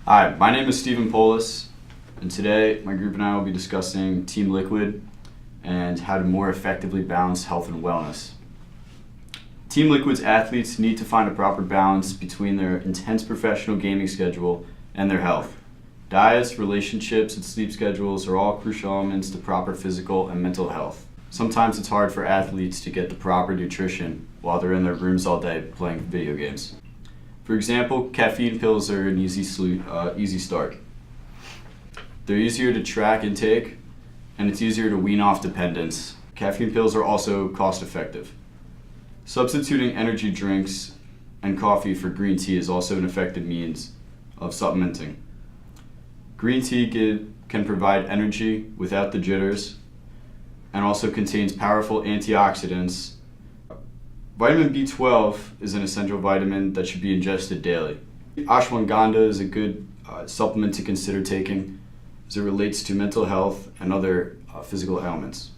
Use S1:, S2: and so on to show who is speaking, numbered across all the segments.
S1: Hi, my name is Stephen Polis, and today my group and I will be discussing Team Liquid and how to more effectively balance health and wellness. Team Liquid's athletes need to find a proper balance between their intense professional gaming schedule and their health. Diets, relationships, and sleep schedules are all crucial elements to proper physical and mental health. Sometimes it's hard for athletes to get the proper nutrition while they're in their rooms all day playing video games. For example, caffeine pills are an easy start. They're easier to track intake, and it's easier to wean off dependence. Caffeine pills are also cost effective. Substituting energy drinks and coffee for green tea is also an effective means of supplementing. Green tea can provide energy without the jitters and also contains powerful antioxidants. Vitamin B12 is an essential vitamin that should be ingested daily. Ashwagandha is a good supplement to consider taking as it relates to mental health and other physical ailments.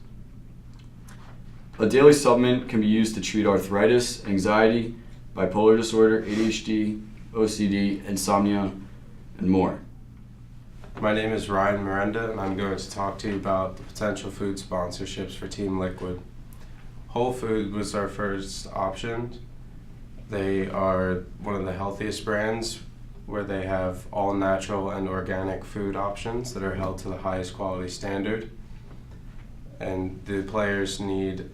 S1: A daily supplement can be used to treat arthritis, anxiety, bipolar disorder, ADHD, OCD, insomnia, and more.
S2: My name is Ryan Miranda, and I'm going to talk to you about the potential food sponsorships for Team Liquid. Whole Food was our first option. They are one of the healthiest brands where they have all natural and organic food options that are held to the highest quality standard. And the players need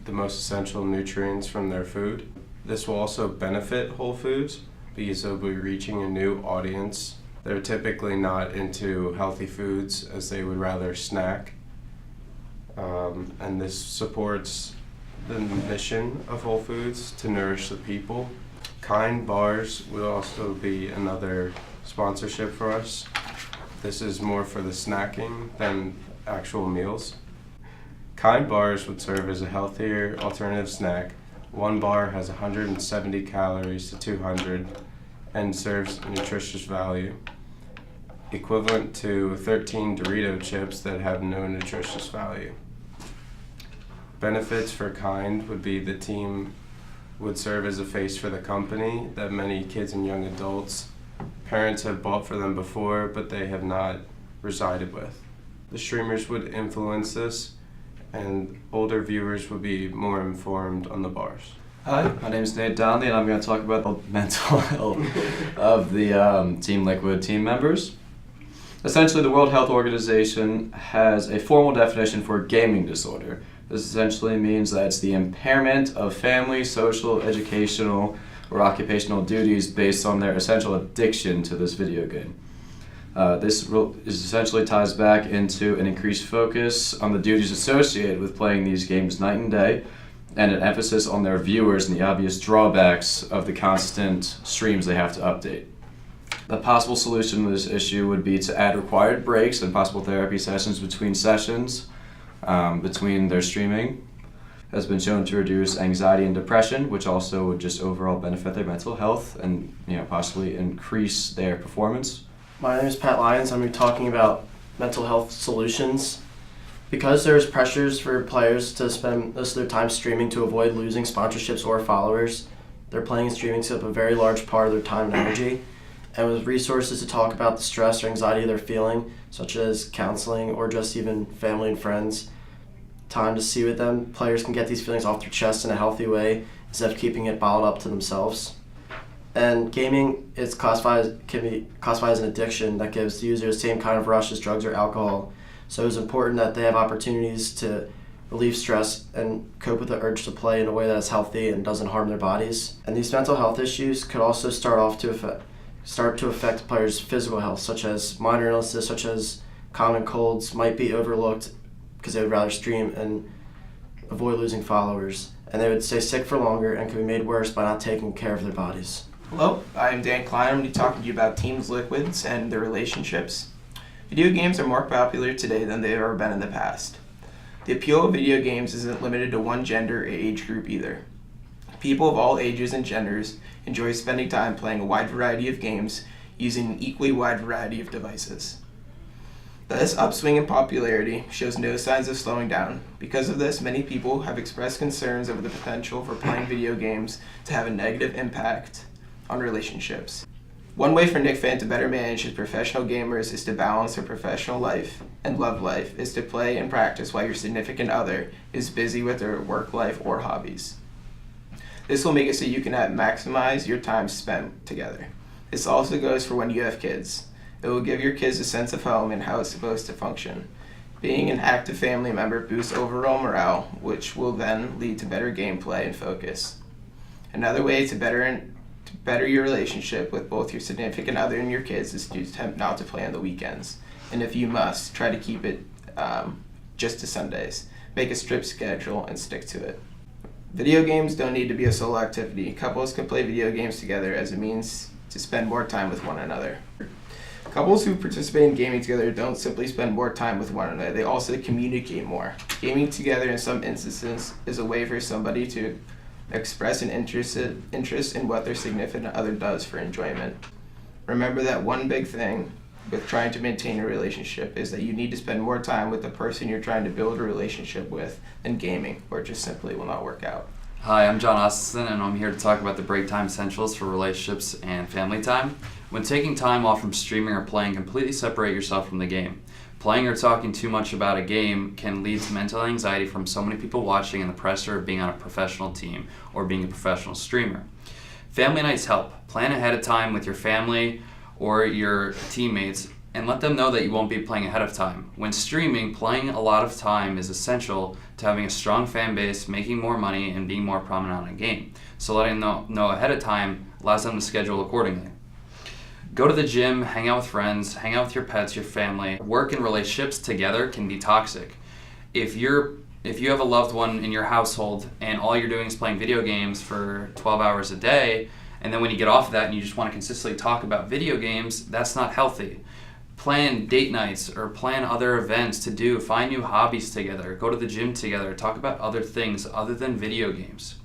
S2: the most essential nutrients from their food. This will also benefit Whole Foods because they'll be reaching a new audience. They're typically not into healthy foods as they would rather snack. And this supports the mission of Whole Foods to nourish the people. Kind Bars will also be another sponsorship for us. This is more for the snacking than actual meals. Kind Bars would serve as a healthier alternative snack. One bar has 170 calories to 200 and serves nutritious value, equivalent to 13 Dorito chips that have no nutritious value. Benefits for Kind would be the team would serve as a face for the company that many kids and young adults, parents have bought for them before, but they have not resided with. The streamers would influence this, and older viewers would be more informed on the bars.
S3: Hi, my name is Nate Donnelly, and I'm going to talk about the mental health of the Team Liquid team members. Essentially, the World Health Organization has a formal definition for gaming disorder. This essentially means that it's the impairment of family, social, educational, or occupational duties based on their essential addiction to this video game. This essentially ties back into an increased focus on the duties associated with playing these games night and day, and an emphasis on their viewers and the obvious drawbacks of the constant streams they have to update. The possible solution to this issue would be to add required breaks and possible therapy sessions between sessions, between their streaming. Has been shown to reduce anxiety and depression, which also would just overall benefit their mental health and possibly increase their performance.
S4: My name is Pat Lyons. I'm going to be talking about mental health solutions. Because there's pressures for players to spend most of their time streaming to avoid losing sponsorships or followers, their playing and streaming takes up a very large part of their time and energy. And with resources to talk about the stress or anxiety they're feeling, such as counseling or just even family and friends, time to see with them, players can get these feelings off their chest in a healthy way instead of keeping it bottled up to themselves. And gaming can be classified as an addiction that gives the user the same kind of rush as drugs or alcohol. So it's important that they have opportunities to relieve stress and cope with the urge to play in a way that is healthy and doesn't harm their bodies. And these mental health issues could also start to affect players' physical health, such as minor illnesses such as common colds might be overlooked because they would rather stream and avoid losing followers. And they would stay sick for longer and could be made worse by not taking care of their bodies.
S5: Hello, I'm Dan Klein. I'm going to be talking to you about Team Liquids and their relationships. Video games are more popular today than they've ever been in the past. The appeal of video games isn't limited to one gender or age group either. People of all ages and genders enjoy spending time playing a wide variety of games using an equally wide variety of devices. This upswing in popularity shows no signs of slowing down. Because of this, many people have expressed concerns over the potential for playing video games to have a negative impact on relationships. One way for Nick Fan to better manage his professional gamers is to balance their professional life and love life is to play and practice while your significant other is busy with their work life or hobbies. This will make it so you can maximize your time spent together. This also goes for when you have kids. It will give your kids a sense of home and how it's supposed to function. Being an active family member boosts overall morale, which will then lead to better gameplay and focus. Another way to better your relationship with both your significant other and your kids is to attempt not to play on the weekends. And if you must, try to keep it just to Sundays. Make a strict schedule and stick to it. Video games don't need to be a solo activity. Couples can play video games together as a means to spend more time with one another. Couples who participate in gaming together don't simply spend more time with one another, they also communicate more. Gaming together in some instances is a way for somebody to express an interest in what their significant other does for enjoyment. Remember that one big thing with trying to maintain a relationship is that you need to spend more time with the person you're trying to build a relationship with than gaming, or it just simply will not work out.
S3: Hi, I'm John Austin, and I'm here to talk about the break time essentials for relationships and family time. When taking time off from streaming or playing, completely separate yourself from the game. Playing or talking too much about a game can lead to mental anxiety from so many people watching and the pressure of being on a professional team or being a professional streamer. Family nights help. Plan ahead of time with your family or your teammates and let them know that you won't be playing ahead of time. When streaming, playing a lot of time is essential to having a strong fan base, making more money, and being more prominent on a game. So letting them know ahead of time allows them to schedule accordingly. Go to the gym, hang out with friends, hang out with your pets, your family. Work and relationships together can be toxic. If you have a loved one in your household and all you're doing is playing video games for 12 hours a day, and then when you get off of that and you just want to consistently talk about video games, that's not healthy. Plan date nights or plan other events to do. Find new hobbies together. Go to the gym together. Talk about other things other than video games.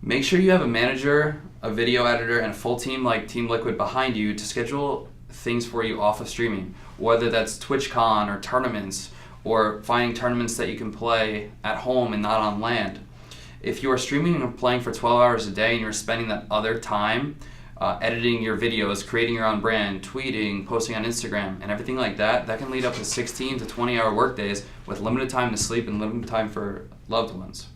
S3: Make sure you have a manager, a video editor, and a full team like Team Liquid behind you to schedule things for you off of streaming, whether that's TwitchCon or tournaments, or finding tournaments that you can play at home and not on land. If you are streaming and playing for 12 hours a day and you're spending that other time editing your videos, creating your own brand, tweeting, posting on Instagram, and everything like that, that can lead up to 16 to 20-hour workdays with limited time to sleep and limited time for loved ones.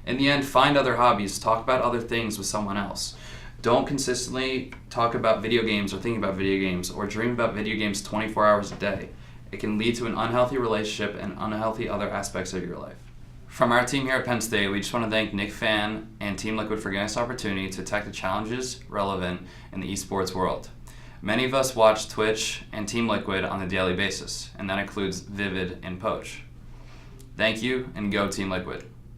S3: In the end, find other hobbies, talk about other things with someone else. Don't consistently talk about video games or think about video games or dream about video games 24 hours a day. It can lead to an unhealthy relationship and unhealthy other aspects of your life. From our team here at Penn State, we just want to thank Nick Fan and Team Liquid for giving us the opportunity to attack the challenges relevant in the esports world. Many of us watch Twitch and Team Liquid on a daily basis, and that includes Vivid and Poach. Thank you, and go Team Liquid.